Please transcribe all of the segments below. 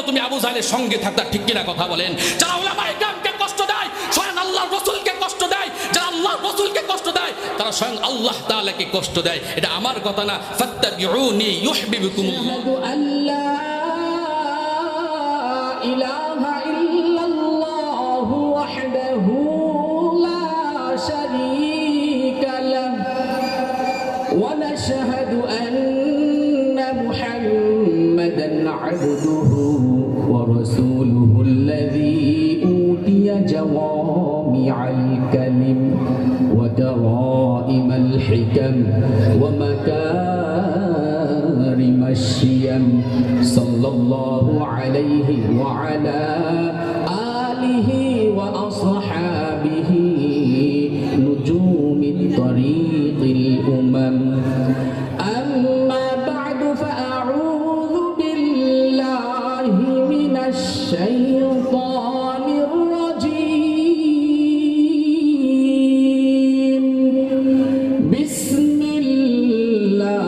তুমি আবু জাহেলের সঙ্গে থাকতা, ঠিক কিনা কথা বলেন? যারা উলামায়ে কেরামকে কষ্ট দেয়, স্বয়ং আল্লাহর রাসূলকে কষ্ট দেয়, যারা আল্লাহর রাসূলকে কষ্ট দেয় তারা স্বয়ং আল্লাহ তাআলাকে কষ্ট দেয়। এটা আমার কথা না। ফাত্তাবিউনি ইউহিব্বুকুমুল্লাহ। আল্লাহ ইলাহা ইল্লাল্লাহু ওয়াহদাহু লা শারীকা লাহু ওয়া নাশহাদু আন্না মুহাম্মাদান আবদুহু ওয়া রাসূলুহু আল্লাযী উতিয়া জাওয়ামিআল কালিম ওয়া দারাইমাল হিকাম ওয়া مكارم الشيم صلى الله عليه وعلى آله وأصحابه نجوم الطريق الأمم أما بعد فأعوذ بالله من الشيطان الرجيم بسم الله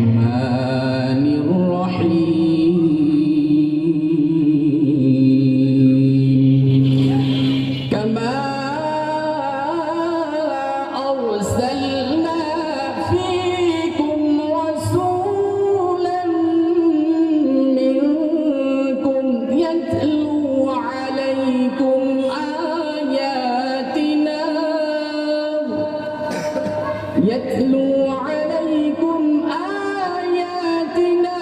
الرحمن الرحيم كما أرسلنا فيكم رسولا منكم يتلو عليكم آياتنا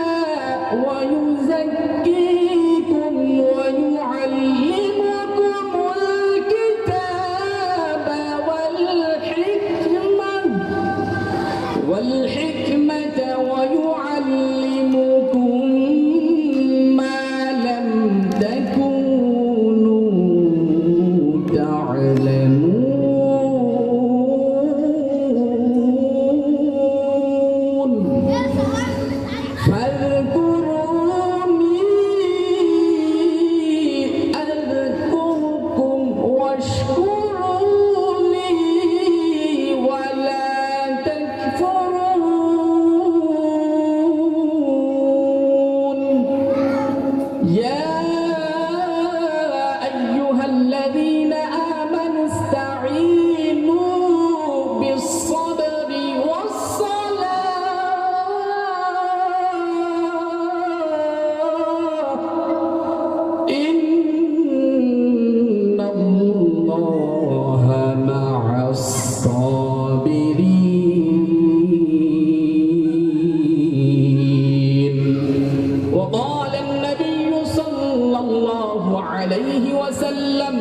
ويزكيكم ويعلمكم الكتاب والحكمة ويعلمكم ما لم تكونوا تعلمون فاذكروني أذكركم واشكروا لي ولا تكفرون يا أيها الذين آمنوا استعينوا بالصبر والصلاة إن الله مع الصابرين وقال النبي صلى الله عليه وسلم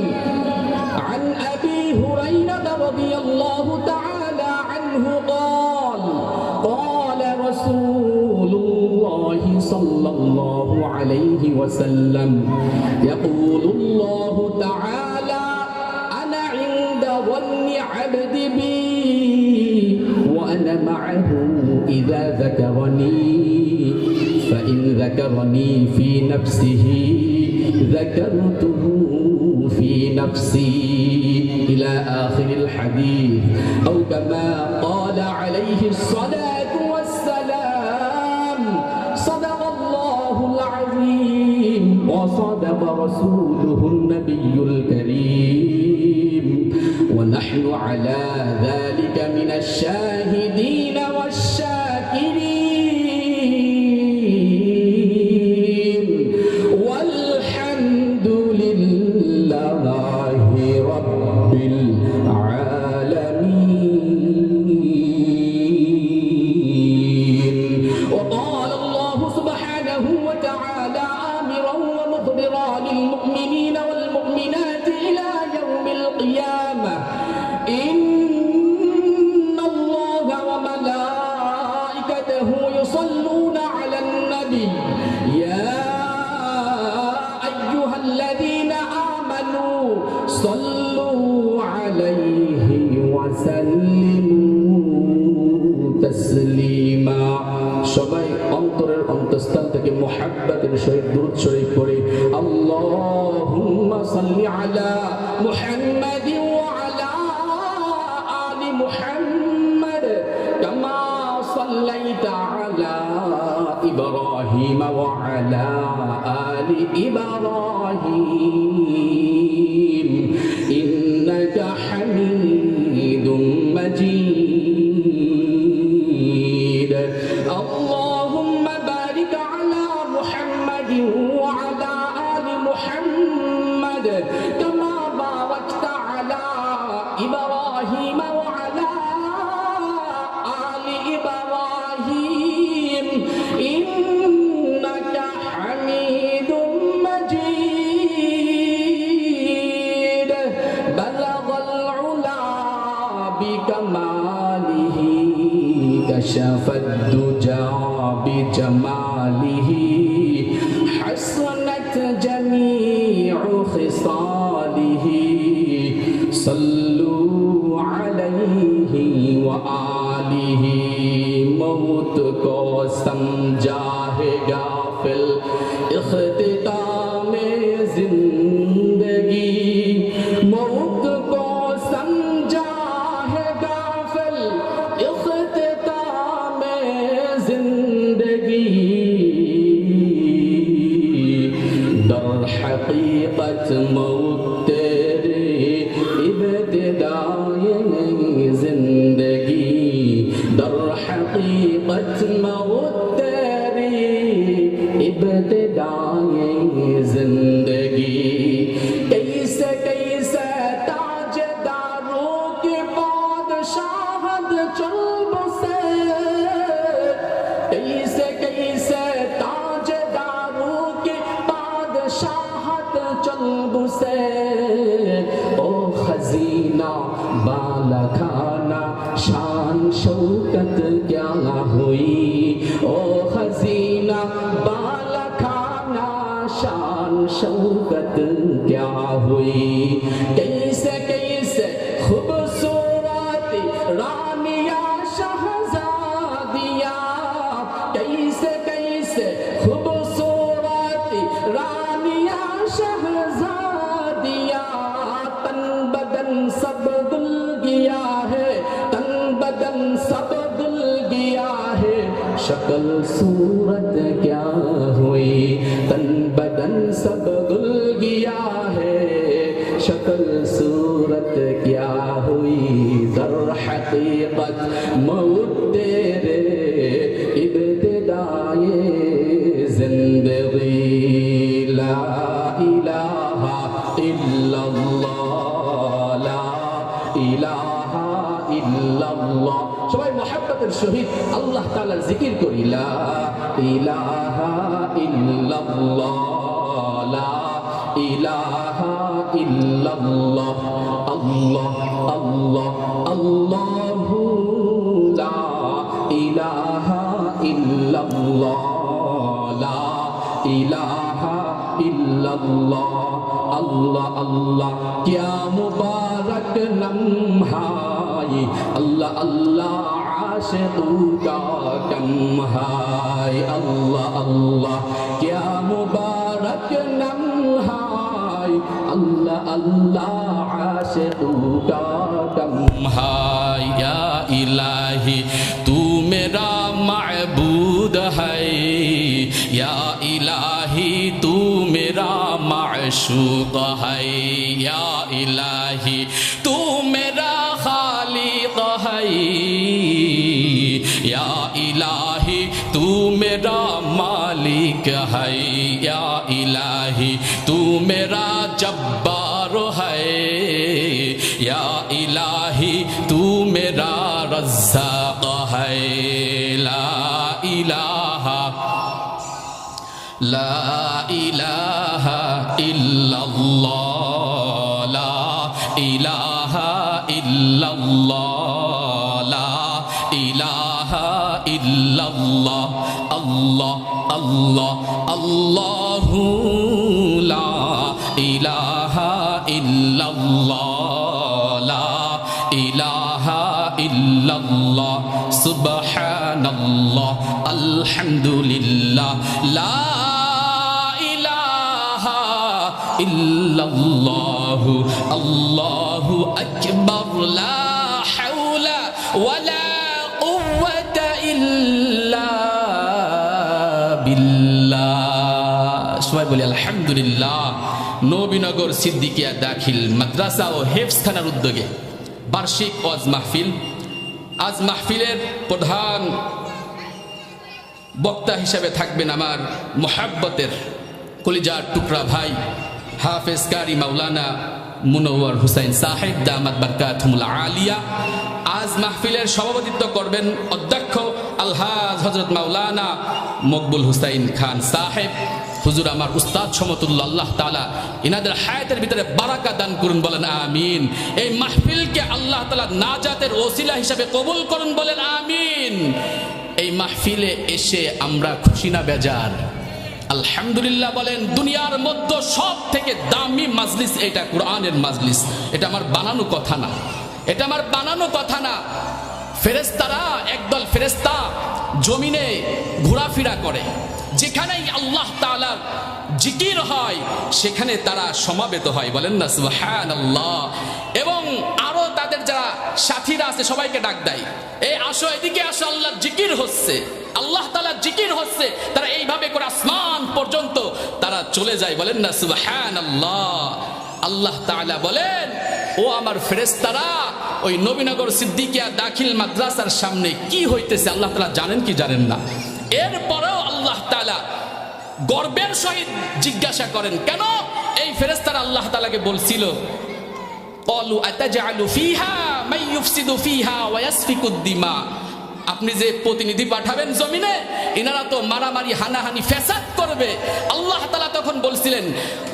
عن أبي هريرة رضي الله تعالى عنه قال قال رسول الله صلى الله عليه وسلم يقول الله تعالى أنا عند ظن عبد بي وأنا معه إذا ذكرني فإن ذكرني في نفسه ذكرته في نفسي إلى آخر الحديث أو كما قال عليه الصلاة والسلام صدق الله العظيم وصدق رسوله النبي الكريم ونحن على ذلك من الشاهدين والشاكرين والحمد لله رب العالمين وقال الله سبحانه وتعالى آمرا ومخبرا للمؤمنين والمؤمنات إلى يوم القيامة إن الله وملائكته يصلون على النبي يا أيها الذين آمنوا صلوا عليه وسلموا تسليما সবাই অন্তরের অন্তঃস্থল থেকে মুহাব্বতের সহিত দুরূদ শরীফ পড়ে আল্লাহুম্মা সাল্লি আলা মুহাম্মাদিন ওয়া আলা আলি মুহাম্মাদ কামা সাল্লাইতা আলা إبراهيم وعلى آل إبراهيم إنك حميد مجيد اللهم بارك على محمد وعلى آل محمد كما باركت على إبراهيم وعلى آل إبراهيم إنك حميد مجيد بلغ العلا بكماله كشف الدجى بجماله حسنت جميع خصاله صلوا عليه وآله موت کو سمجھا ہے غافل اختتام زندگی موت کو سمجھا ہے غافل اختتام زندگی در حقیقت موت تیرے ابتدائے زندگی در حقیقت موت تیری ابتدائے زندگی کیسے کیسے تاجداروں کے بادشاہت چلب سے کیسے کیسے تاجداروں کے بادشاہت چلب سے او خزینہ بالا کھانا شان شوکت کیا ہوئی او خزینہ بالا کھانا شان شوکت کیا ہوئی کیسے کیسے خوبصورت رانیاں شہزادیاں کیسے کیسے خوبصورت رانیاں شہزادیاں تن بدن سب دل گیا ہے تن بدن سب دل گیا ہے شکل صورت کیا ہوئی تن بدن سب دل گیا ہے شکل صورت کیا ہوئی در حقیقت موت تیرے ابتدائے زندگی لا الہ الا اللہ لا الہ الا اللہ সবাই মহব্বতের সহিত আল্লাহ তাআলার জিকির করি লা ইলাহা ইল্লাল্লাহ লা ইলাহা ইল্লাল্লাহ আল্লাহ আল্লাহ আল্লাহু লা ইলাহা ইল্লাল্লাহ লা ইলাহা ইল্লাল্লাহ আল্লাহ আল্লাহ क्या मुबारक लम्हा اللہ اللہ عاشقوں کا کم ہے اللہ اللہ کیا مبارک لمحہ اللہ اللہ عاشقوں کا کم ہے یا الہی تو میرا معبود ہے یا الہی تو میرا معشوق ہے یا الہی تو میرا خالق ہے یا الہی تو میرا مالک ہے یا الہی تو میرا جبار ہے یا الہی تو میرا رزاق ہے لا الہ الا اللہ لا الہ الا اللہ لا الہ الا اللہ اللہ اللہ اللہ لا الہ الا اللہ لا الہ الا اللہ سبحان اللہ الحمد للہ لا الہ الا اللہ اللہ اکبر لا حول ولا قوة إلا আলহামদুলিল্লাহ নবীনগর সিদ্দিকিয়া দাখিল মাদ্রাসা ও হেফজখানার উদ্যোগে বার্ষিক ওয়াজ মাহফিল। আজ মাহফিলের প্রধান বক্তা হিসেবে থাকবেন আমার মোহাব্বতের কলিজার টুকরা ভাই হাফেজ কারি মাওলানা মুনওয়ার হুসাইন সাহেব দামাত বারকাতুহুল আলিয়া। আজ মাহফিলের সভাপতিত্ব করবেন অধ্যক্ষ আলহাজ হযরত মাওলানা মকবুল হুসাইন খান সাহেব। হুজুর আমার উস্তাদ সমতুল্লাহ, আল্লাহ তাআলা ইনাদের হায়াতের ভিতরে বারাকা দান করুন, বলেন আমিন। এই মাহফিলকে আল্লাহ তাআলা নাজাতের ওসিলা হিসেবে কবুল করুন, বলেন আমিন। এই মাহফিলে এসে আমরা খুশি না বেজার? আলহামদুলিল্লাহ বলেন। দুনিয়ার মধ্যে সব থেকে দামি মাজলিস এটা কোরআনের মাজলিস। এটা আমার বানানো কথা না, এটা আমার বানানো কথা না। ফেরেশতারা, একদল ফেরেশতা জমিনে ঘোরাফেরা করে, যেখানেই আল্লাহ তাআলার জিকির হয় সেখানে তারা সমাবেত হয়, বলেন না সুবহানাল্লাহ। এবং আরো তাদের যারা সাথীরা আছে সবাইকে ডাক দেয়, এই আসো, এদিকে আসো, আল্লাহর জিকির হচ্ছে, আল্লাহ তাআলার জিকির হচ্ছে। তারা এইভাবে করে আসমান পর্যন্ত তারা চলে যায়, বলেন না সুবহানাল্লাহ। আল্লাহ তাআলা বলেন, ও আমার ফেরেশতারা, ওই নবীনগর সিদ্দিকিয়া দাখিল মাদ্রাসার সামনে কি হইতেছে আল্লাহ তাআলা জানেন কি জানেন না? এরপরেও আল্লাহ তাআলা গর্বের সহিত জিজ্ঞাসা করেন, কেন? এই ফেরেশতারা আল্লাহ তাআলাকে বলছিল, ক্বালু আতাজআলু ফিহা মান ইউফসিদু ফিহা ওয়া ইয়াসফিকুদ দিমা। আপনি যে প্রতিনিধি পাঠাবেন জমিনে, ইনারা তো মারামারি হানাহানি ফ্যাসাদ করবে। আল্লাহ তাআলা তখন বলছিলেন,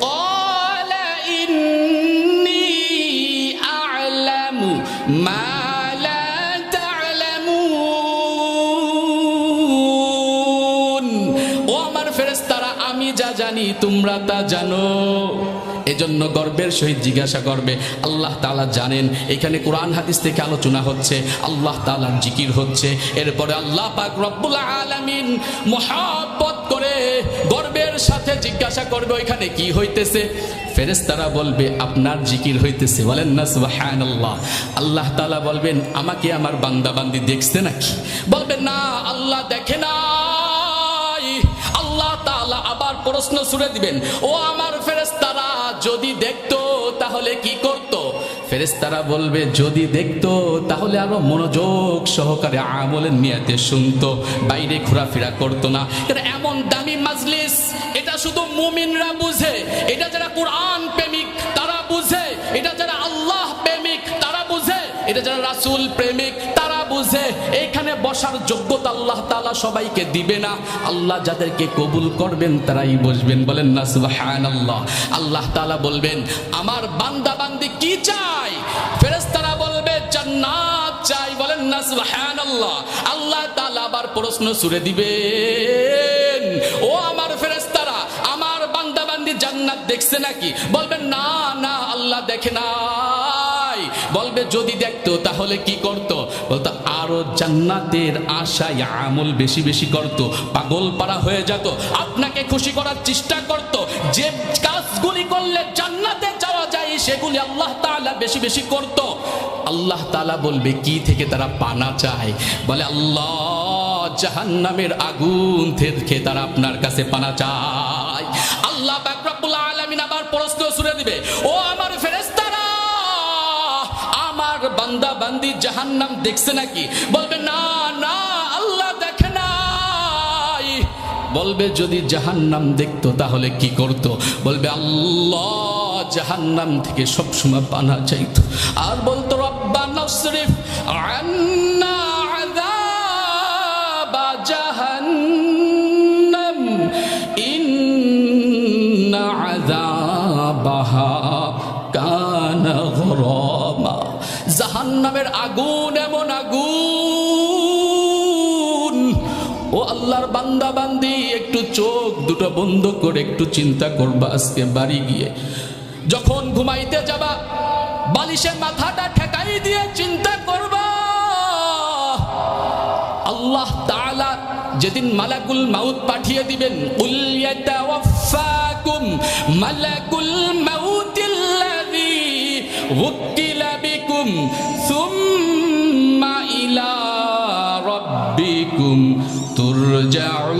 ক্বালা ইন্নী আ'লামু মা লা তা'লামুন। ও আমার ফেরেশতারা, আমি যা জানি তোমরা তা জানো। এজন্য গর্বের সহিত জিজ্ঞাসা করবে। আল্লাহ তাআলা জানেন। এখানে কোরআন হাদিস থেকে আলোচনা হচ্ছে, আল্লাহ তাআলার জিকির হচ্ছে। এরপরে আল্লাহ পাক রব্বুল আলামিন মুহাব্বত করে গর্বের সাথে জিজ্ঞাসা করবে, ওইখানে কি হইতেছে? ফেরেশতারা বলবে, আপনার জিকির হইতেছে, বলেন না সুবহানাল্লাহ। আল্লাহ তাআলা বলবেন, আমাকে আমার বান্দা বান্দি দেখছে নাকি? বলবেন না, আল্লাহ দেখে না। আল্লাহ তাআলা আবার প্রশ্ন ছুড়ে দিবেন, ও আমার ফেরেশতারা, যদি দেখতো তাহলে কি করত? ফেরেশতারা বলবে, যদি দেখতো তাহলে আরো মনোযোগ সহকারে আমলের নিয়াতে শুনতো, বাইরে ঘোরাফেরা করতো না। এমন দামি মাজলিস, এটা শুধু মুমিনরা বুঝে, এটা যারা কোরআন প্রেমিক তারা বুঝে, এটা যারা আল্লাহ প্রেমিক তারা বুঝে, এটা যারা রাসূল প্রেমিক তারা বুঝে। এইখানে বসার যোগ্যতা আল্লাহ তাআলা সবাইকে দিবে না। আল্লাহ যাদেরকে কবুল করবেন তারাই বসবেন, বলেন না সুবহানাল্লাহ। আল্লাহ তাআলা বলবেন, আমার বান্দা বান্দি কি চাই? ফেরেশতারা বলবে, জান্নাত চাই, বলেন না সুবহানাল্লাহ। আল্লাহ তাআলা আবার প্রশ্ন ছুড়ে দিবেন, ও আমার ফেরেশতারা, আমার বান্দা বান্দি জান্নাত দেখছে নাকি? বলবেন, না না, আল্লাহ দেখে না। বলবে, যদি দেখতো তাহলে কি করত? বলতো, আরো জান্নাতের আশায় আমল বেশি বেশি করত, পাগল পারা হয়ে যেত, আপনাকে খুশি করার চেষ্টা করত। যে কাজগুলি করলে জান্নাতে যাওয়া যায় সেগুলি আল্লাহ তাআলা বেশি বেশি করত। আল্লাহ তাআলা বলবে, কি থেকে তারা পানা চায়? বলে, আল্লাহ, জাহান্নামের আগুন থেকে তারা আপনার কাছে পানা চায়। আল্লাহ পাক রব্বুল আলামিন আবার প্রশ্ন ছুড়ে দিবে, ও আমার ফেরেশতারা, আমার বান্দা বান্দি জাহান্নাম দেখছে নাকি? বলবে, না না, আল্লাহ দেখে নাই। বলবে, যদি জাহান্নাম দেখতো তাহলে কি করত? বলবে, আল্লাহ জাহান্নাম থেকে সবসময় পানা চাইতো, আর বলতো, রব্বানা সরিফ আন্না আযাবা জাহান্নাম ইন্না আযাবাহা কানা গরামা। জাহান্নামের আগুন এমন আগুন। ও আল্লাহর বান্দা বান্দি, একটু চোখ দুটো বন্ধ করে একটু চিন্তা করবা। আজকে বাড়ি গিয়ে যখন ঘুমাইতে যাবা, বালিশে মাথাটা ঠেকাই দিয়ে চিন্তা করবা, আল্লাহ তাআলা যেদিন মালাকুল মাউত পাঠিয়ে দিবেন, কুল ইয়াতাওয়াফাকুম মালাকুল মাউতিল্লাযী ওয়াক্কিলা বিকুম সুম্মা ইলা রাব্বিকুম তুরজাউন।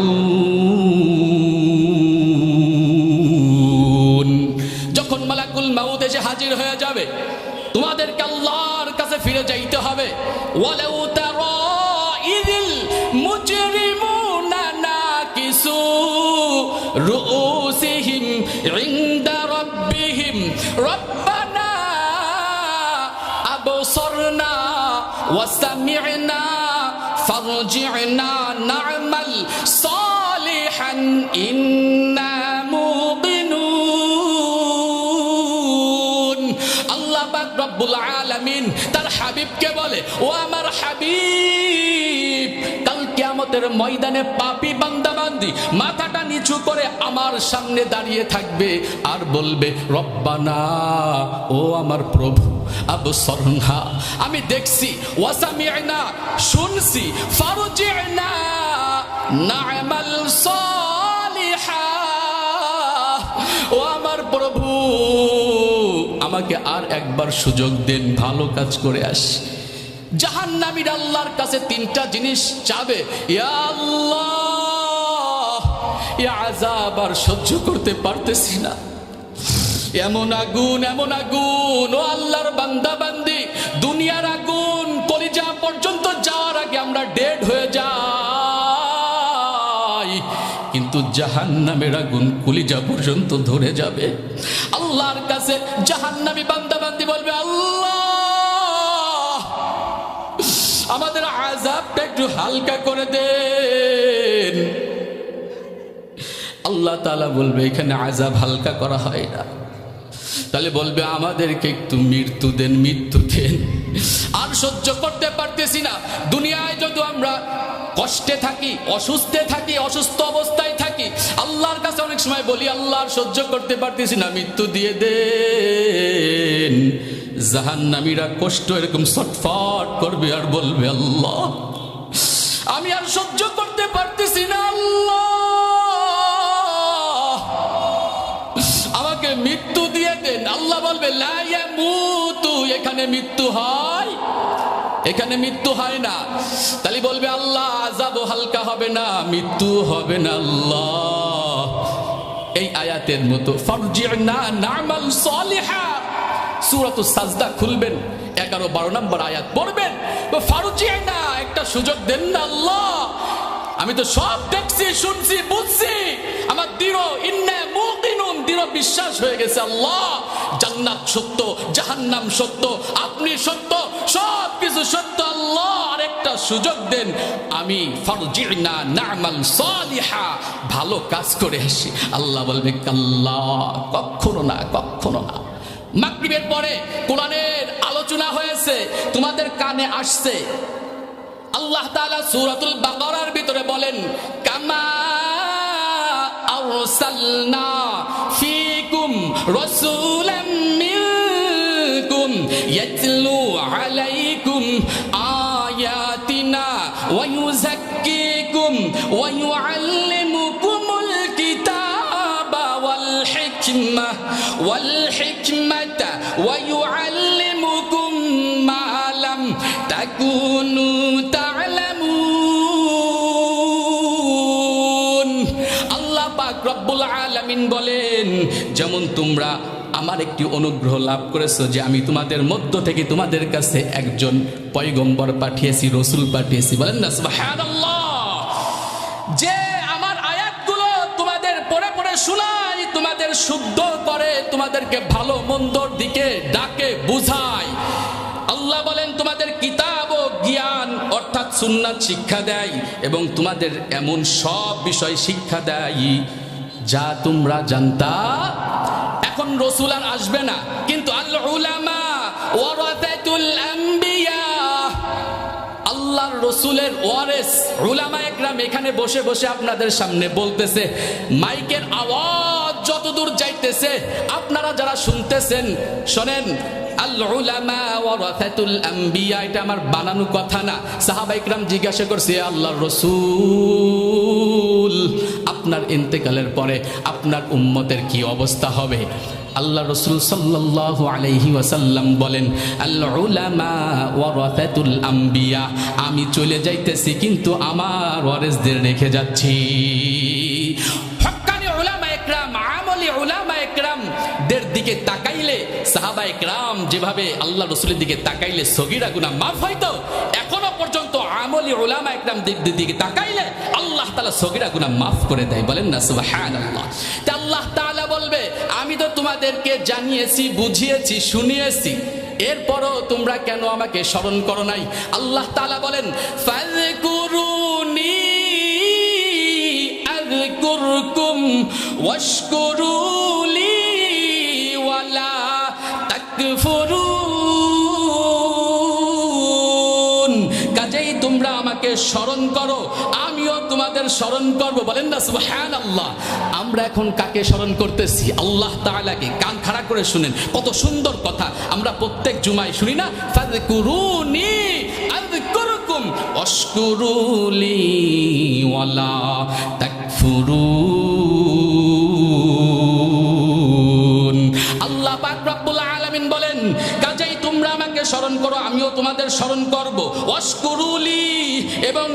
ফিরে যাইতে হবে। ওয়ালাউ তারা ইযিল মুজরিমুনা নাকিসু রুউসিহিম ইনদা রাব্বিহিম রব্বানা আবসারনা ওয়া সামি'না ফারজি'না না'মাল সালিহান ইন্না মুকিনুন। আল্লাহ পাক রব্বুল আলামিন তার হাবিবকে বলে, ও আমার হাবিব, কাল কিয়ামতের ময়দানে পাপী বান্দা বান্দি মাথাটা নিচু করে আমার সামনে দাঁড়িয়ে থাকবে আর বলবে, রব্বানা, ও আমার প্রভু, আবসারনা, আমি দেখছি, ওয়া সামি'না, শুনছি, ফারজি'না না'মাল সালিহা, ও আমার প্রভু, আমাকে আর একবার সুযোগ দেন, ভালো কাজ করে আসি। জাহান্নামীর আল্লাহর কাছে তিনটা জিনিস চাবে, ইয়া আল্লাহ, ইয়া আযাব আর সহ্য করতে পারতেছি না, এমন আগুন, এমন আগুন, ও আল্লাহর বান্দা বান্দি, দুনিয়ার আগুন কলিজা পর্যন্ত যাওয়ার আগে আমরা ডেড হয়ে যাই, কিন্তু জাহান্নামের আগুন কলিজা পর্যন্ত ধরে যাবে। আল্লাহর কাছে জাহান্নামী বান্দা বান্দি বলবে, আল্লাহ, আমাদের আযাবটা একটু হালকা করে দেন। আল্লাহ তাআলা বলবে, এখানে আযাব হালকা করা হয় না। তাহলে বলবে, আমাদেরকে একটু মৃত্যু দেন, মৃত্যু দেন, আর সহ্য করতে পারতেছি না। দুনিয়ায় যদি আমরা কষ্টে থাকি, অসুস্থে থাকি, অসুস্থ অবস্থায় থাকি, আল্লাহর কাছে অনেক সময় বলি, আল্লাহ আর সহ্য করতে পারতেছি না, মৃত্যু দিয়ে দেন। জাহান্নামীরা কষ্ট এরকম ছটফট করবে আর বলবে, আল্লাহ, আমি আর সহ্য করতে পারতেছি না, আল্লাহ, আমাকে মৃত্যু দিয়ে দেন। আল্লাহ বলবে, লা ইয়ামুতু, এখানে মৃত্যু হয়, এখানে মৃত্যু হয় না। তাহলে বলবে, আল্লাহ, আযাবও হালকা হবে না, মৃত্যু হবে না, আল্লাহ। এই আয়াতের মতো ফারজি'না না'মাল সালিহা, সূরাতুস সাজদা খুলবেন, 11-12 নম্বর আয়াত পড়বেন, ফারজি'না, একটা সুযোগ দেন না আল্লাহ, আমি তো সব দেখছি, শুনছি, বুঝছি, আমার দৃঢ় ইন্না মুকিনুন, দৃঢ় বিশ্বাস হয়ে গেছে, আল্লাহ, জান্নাত সত্য, জাহান্নাম সত্য, আপনি সত্য, সব কিছু সত্য, আল্লাহ, আরেকটা সুযোগ দেন, আমি ফারজি'না না'মাল সালিহা, ভালো কাজ করে আসি। আল্লাহ বলবে, কাল্লা, কখনো না, কখনো না। মাগরিবের পরে কোরআনের আলোচনা হয়েছে, তোমাদের কানে আসছে, আল্লাহ তাআলা সূরাতুল বাকারার ভিতরে বলেন, কামা আরসালনা ফীকুম রাসূলাম মিনকুম ইয়াতলু আলাইকুম আয়াতিনা ওয়া ইউযাক্কিকুম ওয়া ইউআল্লিমুকুমুল কিতাবা ওয়াল হিকমাতা ওয়া ইউআল্লিমুকুম মা লাম তাকুনু তা'লামুন। আল্লাহ পাক রব্বুল আলামিন বলেন, যেমন তোমরা আমার একটি অনুগ্রহ লাভ করেছো যে আমি তোমাদের মধ্য থেকে তোমাদের কাছে একজন পয়গম্বর পাঠিয়েছি, রসুল পাঠিয়েছি, বলেন না সুবহানাল্লাহ। যে আমার আয়াতগুলো তোমাদের পড়ে পড়ে শোনায়, তোমাদের শুদ্ধ করে, তোমাদেরকে ভালো মন্দর দিকে ডাকে, বুঝায়। আল্লাহ বলেন, তোমাদের কিতাব ও জ্ঞান অর্থাৎ সুন্নাত শিক্ষা দেয় এবং তোমাদের এমন সব বিষয় শিক্ষা দেয় যা তোমরা জানতা। এখন রসুল আর আসবে না, কিন্তু আল উলামা ওয়ারাসাতুল আম্বিয়া, আল্লাহর রসুলের ওয়ারেস উলামা একরাম এখানে বসে বসে আপনাদের সামনে বলতেছে, মাইকের আওয়াজ যতদূর যাইতেছে আপনারা যারা শুনতেছেন শোনেন। আল উলামা ওয়ারাসাতুল আম্বিয়া, এটা আমার বানানো কথা না। সাহাবা ইকরাম জিজ্ঞাসা করছে, আল্লাহর রসুল, আপনার ইন্তেকালের পরে আপনার উম্মতের কি অবস্থা হবে? আল্লাহ রসুল সাল্লাল্লাহু আলাইহি ওয়াসাল্লাম বলেন, আল উলামা ওয়ারাসাতুল আম্বিয়া, আমি চলে যাইতেছি কিন্তু আমার ওয়ারিসদের রেখে যাচ্ছি। হক্কানি উলামা একরাম, আমলি উলামা একরাম দের দিকে তাকাইলে সাহাবায়ে কেরাম যেভাবে আল্লাহ রাসূলের দিকে তাকাইলে সগীরা গুনাহ মাফ হইতো, এখনো পর্যন্ত আমলি উলামায়ে কেরাম দিকে তাকাইলে আল্লাহ তাআলা সগীরা গুনাহ মাফ করে দেয়। বলেন না সুবহানাল্লাহ। তা আল্লাহ তাআলা বলবে, আমি তো তোমাদেরকে জানিয়েছি, বুঝিয়েছি, শুনিয়েছি, এরপরও তোমরা কেন আমাকে স্মরণ করো নাই? আল্লাহ তাআলা বলেন, ফাযকুরুনি আযকুরকুম ওয়াশকুরুলি ওয়ালা তাকফুরুন। কাজেই তোমরা আমাকে স্মরণ করো, আমিও তোমাদের স্মরণ করব। বলেন না সুবহানাল্লাহ। আমরা এখন কাকে স্মরণ করতেছি? আল্লাহ তাআলাকে। কান খাড়া করে শুনেন, কত সুন্দর কথা আমরা প্রত্যেক জুমায় শুনি না? ফাযকুরুনি আযকুরকুম ওয়াশকুরুলি ওয়ালা তাকফুরুন। আল্লাহ পাক রব্বুল আলামিন বলেন, কাজেই তোমরা আমাকে স্মরণ করো, আমিও তোমাদের স্মরণ করব। ওয়াশকুরুলি, এবং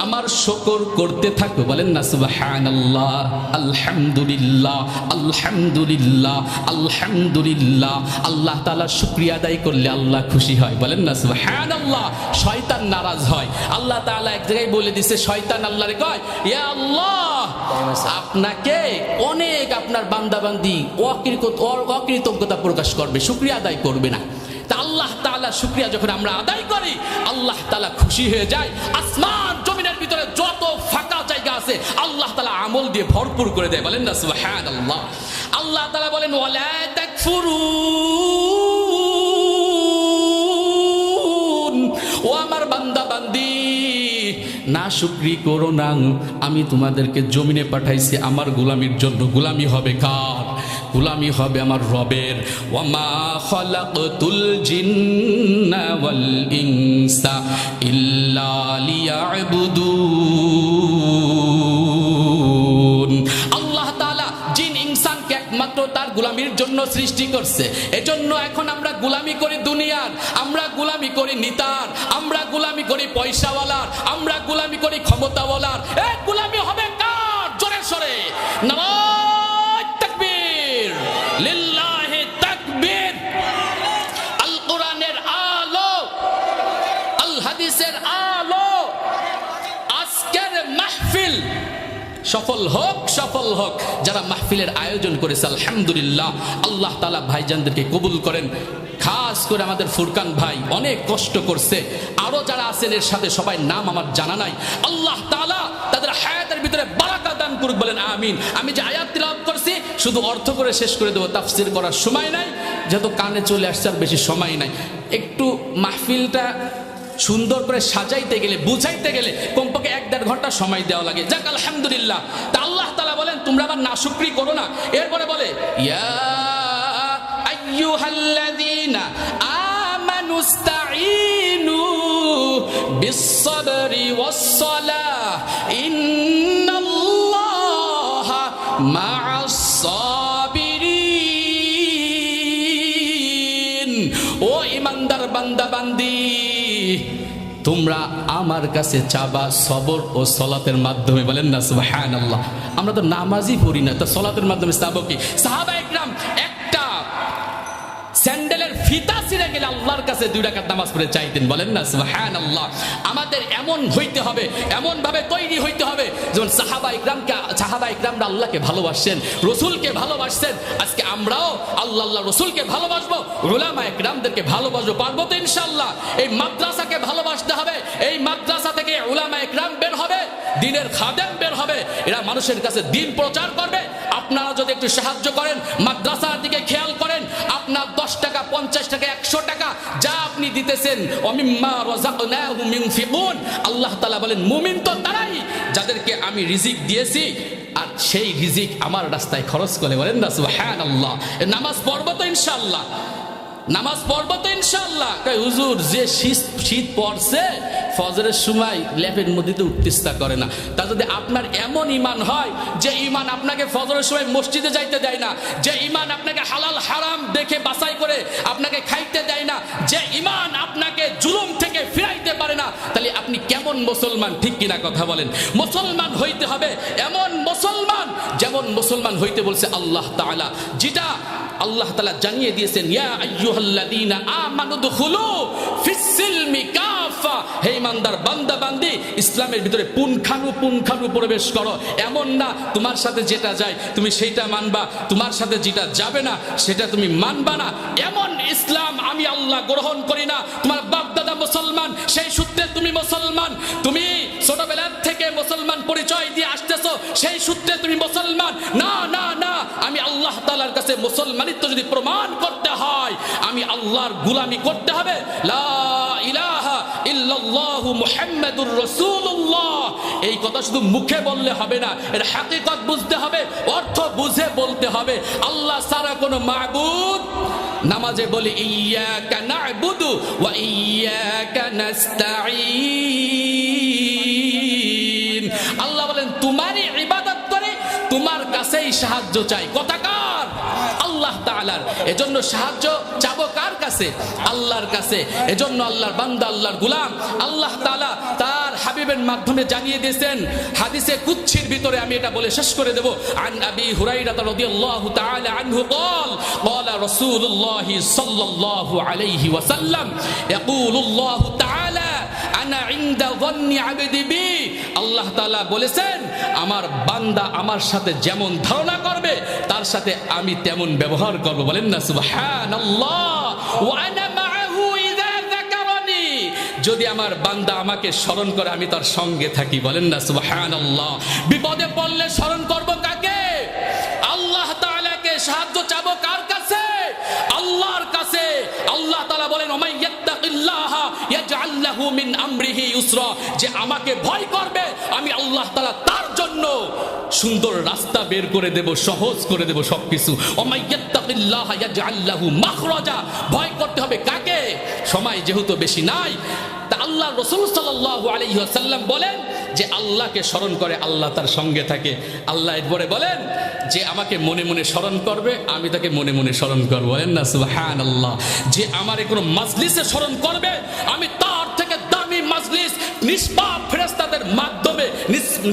আমার শুকর করতে থাকো। বলেন না সুবহানাল্লাহ, আলহামদুলিল্লাহ, আলহামদুলিল্লাহ, আলহামদুলিল্লাহ। আল্লাহ তাআলা শুকরিয়া আদায় করলে আল্লাহ খুশি হয়। বলেন না সুবহানাল্লাহ। শয়তান নারাজ হয়। আল্লাহ তাআলা এক জায়গায় বলে দিয়েছে, শয়তান আল্লাহরে কয়, ইয়া আল্লাহ, আপনাকে অনেক আপনার বান্দাবান্দি অকৃতজ্ঞতা প্রকাশ করবে, শুকরিয়া আদায় করবে না। তা আল্লাহ তাআলা শুকরিয়া যখন আমরা আদায় করি, আল্লাহ তাআলা খুশি হয়ে যায়। আসমান জমিনের ভিতরে যত ফাঁকা জায়গা আছে আল্লাহ তাআলা আমল দিয়ে ভরপুর করে দেয়। বলেন না সুবহানাল্লাহ। আল্লাহ তাআলা বলেন, ওয়ালা তাকফুরুন, ও আমার বান্দা বান্দি, না শুকরি করো না। আমি তোমাদেরকে জমিনে পাঠাইছি আমার গোলামির জন্য। গোলামি হবে কার? গোলামি হবে আমার রবের। ওয়ামা খালাকতুল জিন্না ওয়াল ইনসা ইল্লা লিয়াবুদুন। আল্লাহ তাআলা জিন ইনসানকে একমাত্র তার গোলামির জন্য সৃষ্টি করছে। এজন্য এখন আমরা গোলামি করি দুনিয়ার, আমরা গোলামি করি নিতার, আমরা গোলামি করি পয়সাওয়ালার, আমরা গোলামি করি ক্ষমতাওয়ালার। এই গোলামি হবে কার? জোরে সরে নারায়ে তাকবীর, লিল্লাহি তাকবীর। আল কোরআনের আলো, আল হাদিসের আলো। আজকের মাহফিল সফল হোক, সফল হোক। যারা মাহফিলের আয়োজন করেছে আলহামদুলিল্লাহ, আল্লাহ তাআলা ভাইজানদেরকে কবুল করেন। খাস করে আমাদের ফুরকান ভাই অনেক কষ্ট করছে, আরো যারা আছেন এর সাথে সবাই নাম আমার জানা নাই। আল্লাহ তাআলা তাদের হায়াতের ভিতরে বারাকা দান করুক। বলেন আমিন। আমি যে আয়াত তিলাওয়াত করছি শুধু অর্থ করে শেষ করে দেবো, তাফসীর করার সময় নাই, যেহেতু কানে চলে আসছে আর বেশি সময় নাই। একটু মাহফিলটা সুন্দর করে সাজাইতে গেলে, বুঝাইতে গেলে কমপক্ষে 1-1.5 ঘন্টা সময় দেওয়া লাগে। যাক আলহামদুলিল্লাহ। তা আল্লাহ তাআলা বলেন, তোমরা আবার নাশুকরি করো না। এরপরে বলে, ইয়া আইয়ুহাল্লাযীনা আমানুস্তাঈনু বিস-সাবরি ওয়াস-সালাহ ইন্নাল্লাহা মা'আস-সাবিরিন। ও ঈমানদার বান্দা বান্দি, তোমরা আমার কাছে চাবা সবর ও সলাতের মাধ্যমে। বলেন না সুবহানাল্লাহ। আমরা তো নামাজই পড়ি না, তো সলাতের মাধ্যমে চাবো কি? সাহাবায়ে কেরাম একটা স্যান্ডেলের ফিতা ছিঁড়ে গেলে আল্লাহর কাছে 2 রাকাত নামাজ পড়ে চাইতেন। বলেন না সুবহানাল্লাহ। আমাদের এমন হইতে হবে, এমন ভাবে তৈরি হইতে হবে যেমন সাহাবায়ে কেরামরা আল্লাহকে ভালোবাসেন, রাসূলকে ভালোবাসেন। আজকে আমরাও আল্লাহ রাসূলকে ভালোবাসবো, উলামায়ে কেরামদেরকে ভালোবাসবো। পারবো তো ইনশাআল্লাহ। এই মাদ্রাসাকে ভালোবাসতে হবে। এই মাদ্রাসা থেকে উলামায়ে কেরাম বের হবে, দ্বীনের খাদেম বের হবে, এরা মানুষের কাছে দ্বীন প্রচার করবে। আপনারা যদি একটু সাহায্য করেন, মাদ্রাসার দিকে খেয়াল করেন, আপনার 10 টাকা, 50 টাকা, 100 টাকা যা আপনি দিতেছেন, ওমিম্মা রাযাকনাহুম ইউনফিকুন। আল্লাহ তাআলা বলেন, মুমিন তো তারাই যাদেরকে আমি রিজিক দিয়েছি আর সেই রিজিক আমার রাস্তায় খরচ করে। বলেন না সুবহানাল্লাহ। নামাজ পড়বো তো ইনশাআল্লাহ, নামাজ পড়বো তো ইনশাআল্লাহ। কই হুজুর, যে শীত পড়ছে ফজরের সময় ল্যাপের মধ্যে তো উঠতে করে না। তা যদি আপনার এমন ঈমান হয় যে ঈমান আপনাকে ফজরের সময় মসজিদে যাইতে দেয় না, যে ঈমান আপনাকে হালাল হারাম দেখে বাছাই করে আপনাকে খাইতে দেয় না, যে ঈমান আপনাকে জুলুম থেকে ফিরাইতে পারে না, তাহলে আপনি কেমন মুসলমান? ঠিক কিনা কথা বলেন? মুসলমান হইতে হবে এমন মুসলমান যেমন মুসলমান হইতে বলছে আল্লাহ তাআলা, যেটা আল্লাহ তাআলা জানিয়ে দিয়েছেন, ইয়া আইয়ুহাল্লাযীনা আমানু দুখুলু ফিস-সিলমি কাফা, হে ইমানদার বান্দা বান্দি ইসলামের ভিতরে পুঙ্খানু প্রবেশ করো। এমন না তোমার সাথে যেটা যায় তুমি সেইটা মানবা, তোমার সাথে যেটা যাবে না সেটা তুমি মানবা না। এমন ইসলাম আমি আল্লাহ গ্রহণ করি না। তোমার বাপ দাদা মুসলমান, সেই সূত্রে তুমি মুসলমান, তুমি ছোটবেলার থেকে মুসলমান পরিচয় দিয়ে আসতেছো, সেই সূত্রে তুমি মুসলমান না। না না, আমি আল্লাহ তাআলার কাছে মুসলমানিত্ব যদি প্রমাণ করতে হয়, আমি আল্লাহর গোলামি করতে হবে। লা ইলাহা ইল্লাল্লাহু মুহাম্মাদুর রাসূলুল্লাহ, এই কথা শুধু মুখে বললে হবে না, এর হাকিকত বুঝতে হবে, অর্থ বুঝে বলতে হবে। আল্লাহ ছাড়া কোনো মাবুদ, নামাজে বলি ইয়্যাকা না'বুদু ওয়া ইয়্যাকা নাস্তাঈন, আল্লাহ বলেন তোমারই ইবাদত করে তোমার কাছেই সাহায্য চাই। কথা কার? আল্লাহ তাআলার। এজন্য সাহায্য চাবো কার কাছে? আল্লাহর কাছে। এজন্য আল্লাহর বান্দা, আল্লাহর গোলাম, আল্লাহ তাআলা তার হাবিবের মাধ্যমে জানিয়ে দিয়েছেন হাদিসে কুদসির ভিতরে, আমি এটা বলে শেষ করে দেব। আন আবি হুরায়রা রাদিয়াল্লাহু তাআলা আনহু قال قال رسول الله صلى الله عليه وسلم يقول الله تعالى انا عند ظن عبدي بي, আল্লাহ তাআলা বলেছেন আমার বান্দা আমার সাথে যেমন ধারণা করবে তার সাথে আমি তেমন ব্যবহার করব। বলেন না সুবহানাল্লাহ। ওয়া আনা মাআহু ইযা যাকারানি, যদি আমার বান্দা আমাকে স্মরণ করে আমি তার সঙ্গে থাকি। বলেন না সুবহানাল্লাহ। বিপদে পড়লে স্মরণ করব কাকে? আল্লাহ তাআলাকে। সাহায্য চাবো কার কাছে? আল্লাহর কাছে। আল্লাহ তাআলা বলেন ওমাই ইয়াত্তাকিল্লাহা ইয়াজআল লাহু মিন আমরিহি ইউসরা, যে আমাকে ভয় করবে আমি আল্লাহ তাআলা তার জন্য সুন্দর রাস্তা বের করে দেব, সহজ করে দেব সবকিছু। ওমাই ইয়াত্তাকিল্লাহা ইয়াজআল লাহু মাখরাজা, ভয় করতে হবে কাকে? সময় যেহেতু বেশি নাই, তা আল্লাহ রাসূল সাল্লাল্লাহু আলাইহি ওয়াসাল্লাম বলেন যে আল্লাহকে স্মরণ করে আল্লাহ তার সঙ্গে থাকে। আল্লাহ এরপরে বলেন যে আমাকে মনে মনে স্মরণ করবে আমি তাকে মনে মনে স্মরণ করব। বলেন না সুবহানাল্লাহ। যে আমারে কোনো মাজলিসে স্মরণ করবে আমি তার থেকে দামি মাজলিস নিষ্পাপ ফেরেশতাদের মাধ্যমে,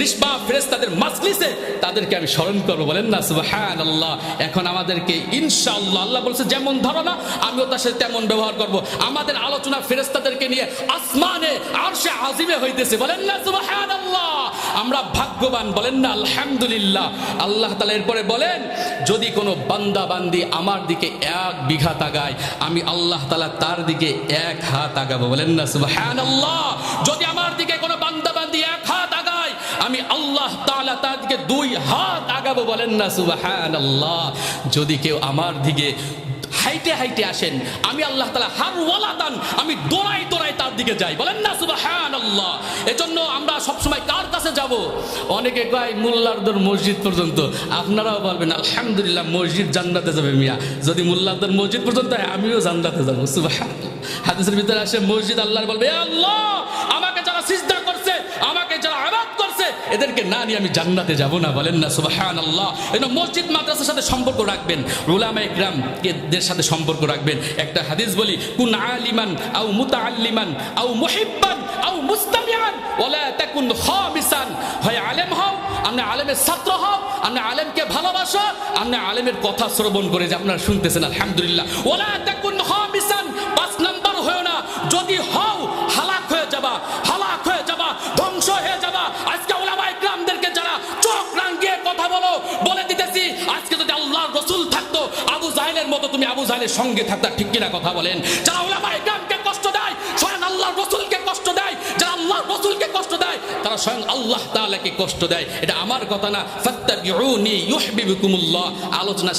নিষ্পাপ ফেরেশতাদের মাজলিসে তাদেরকে আমি স্মরণ করব। বলেন না সুবহানাল্লাহ। এখন আমাদেরকে ইনশাআল্লাহ আল্লাহ বলছে যেমন ধারণা আমিও তার সাথে তেমন ব্যবহার করব। আমাদের আলোচনা ফেরেশতাদেরকে নিয়ে আসমানে আরশে আজিমে হইতেছে। বলেন না সুবহানাল্লাহ। আমরা ভাগ্যবান। বলেন না আলহামদুলিল্লাহ। আল্লাহ তাআলা এরপরে বলেন যদি কোনো বান্দা বান্দি আমার দিকে 1 বিঘা আগায় আমি আল্লাহ তাআলা তার দিকে 1 হাত আগাবো। বলেন না সুবহানাল্লাহ। যদি আমার দিকে কোনো বান্দা বান্দি 1 হাত আগায় আমি আল্লাহ তাআলা তার দিকে 2 হাত আগাবো। বলেন না সুবহানাল্লাহ। যদি কেউ আমার দিকে হাইটে হাইটে আসেন আমি আল্লাহ তাআলা হারওয়ালাদান, আমি দৌড়াই দৌড়াই তার দিকে যাই। বলেন না সুবহানাল্লাহ। এজন্য আমরা সবসময় কার কাছে যাব? অনেকে কয় মোল্লারদের মসজিদ পর্যন্ত। আপনারাও বলবেন আলহামদুলিল্লাহ মসজিদ জান্নাতে যাবে মিয়া, যদি মোল্লারদের মসজিদ পর্যন্ত হয় আমিও জান্নাতে যাবো। সুবহানাল্লাহ। হাদিসের ভিতরে আসে মসজিদ আল্লাহর বলবে এ আল্লাহ আমাকে যারা সিজদা করছে, আমাকে যারা ইবাদত করছে এদেরকে না নিয়ে আমি জান্নাতে যাব না। বলেন না সুবহানাল্লাহ। এই মসজিদ মাদ্রাসার সাথে সম্পর্ক রাখবেন, উলামায়ে কিরামদের সাথে সম্পর্ক রাখবেন। একটা হাদিস বলি কুন আলিমান আও মুতাআল্লিমান আও মুহিব্বান আও মুস্তামিআন ওয়ালা তাকুন খামিসান, হয় আলেম হও, আপনি আলেমের ছাত্র হও, আপনি আলেমকে ভালোবাসো, আপনি আলেমের কথা শ্রবণ করে যে আপনারা শুনতেছেন আলহামদুলিল্লাহ। ওয়ালা তাকুন খামিসান, 5 নাম্বার হয়ো না। যদি হও হালাক হয়ে যাবা, হালাক হয়ে যাবা, ধ্বংস হয়ে যাবা। আজকে উলামায়ে কিরামদেরকে যারা চোখ রাঙিয়ে কথা বলে দিতেছি, আজকে যদি আল্লাহর রাসূল থাকতো আবু জাহেলের মতো তুমি আবু জাহেলের সঙ্গে থাকতা। ঠিক কিনা কথা বলেন? যারা উলামায়ে কিরামকে কষ্ট দেয় স্বয়ং আল্লাহর রাসূলকে কষ্ট দেয়, যারা আল্লাহর রাসূলকে কষ্ট দেয় তারা স্বয়ং আল্লাহ তাআলাকে কষ্ট দেয়। এটা আমার কথা না। ফাত্তাবিউনি ইউহিব্বুকুমুল্লাহ। আলোচনা